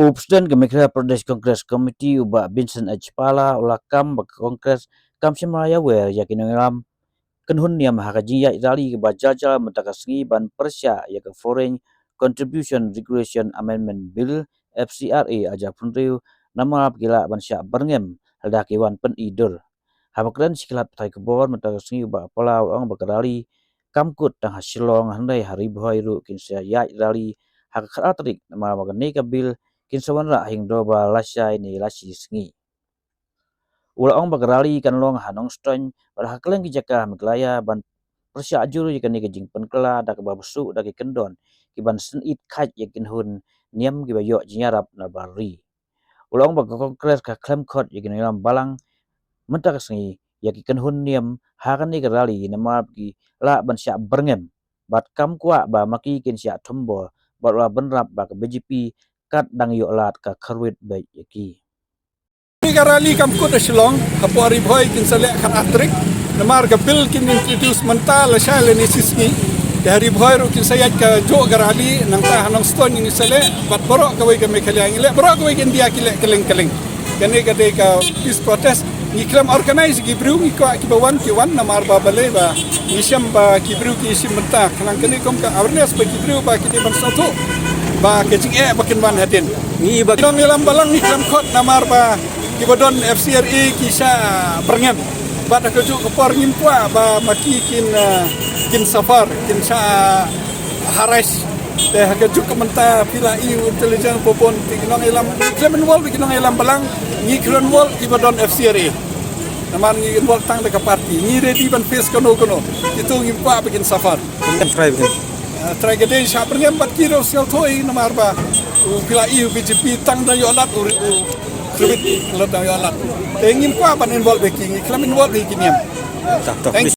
Presiden Kemikra Pradesh Congress Committee ubah Vincent H. Pala ulakam bak Kongres Kamsim Raya Wer yakin ngelam kenhun niam hakaji ya rali ke bajajal mentakasngi ban persya ya ke Foreign Contribution Regulation Amendment Bill FCRA aja punriu nama gila ban sya berngem hadak iwan pen idur hamakran sikilat tai kebon mentakasngi ubah Pala ulang bakarali kamkut tang hasilong handai hari bohairu kinsya ya rali hakatrik nama magani ka bill kinsawan ra hing doba lasya ini lasi sengi. Ulaong bagrali kan long hanong stoin pada hakleng kijaka miklaya ban persya ajuru yakan ni kejing penkela da ke babesu da ke kendon kiban senit kaj yakin hun niam kiba yo jinyarap na bari. Ulaong bag kongres ka klem kot yakin niam balang mentak sengi yakin hun niam hakan ni gerali nama ki la ban sya berngem bat kam kwa ba maki kin sya thombo bat la benrap ba ke BJP kat dang yo lat ka kharwit baik yaki. Garali kam ko Shillong apo ari boy kin sale kan atrik namar ka bill kin introduce mental shale ni sisni dari boy ro kin sayat ka jo garali nang ta hanong stone ni sale bat borok ka wei ka mekhalia ngile borok ka wei kin dia kile keleng kane ka de ka peace protest ni klam organize gi bru ni ko ki bawan ki wan namar ba bale ba ni syam ba ki bru ki sim menta kan kane kom ka awareness ba ki bru ba ki de ban satu ba ke jing bakin wan hatin ni ba kong ilam balang ni klam khot namar ba Kibodon FCRA kisah berngem, pada kejuk kepor ngimpua ba maki kin safar kin sa harais deh kejuk kementa pila iu intelijen popon tikinong ilam klemen wol tikinong ilam balang ni kron wol Kibodon FCRA naman ni wol tang dekat parti ni ready ban face kono itu ngimpua bikin safar tragedi sa berngem bat kiro sel thoi namar ba pila iu BJP tang da yolat Krubit lot ang yalat. Tengin ko apan involve baking, iklam involve baking niam.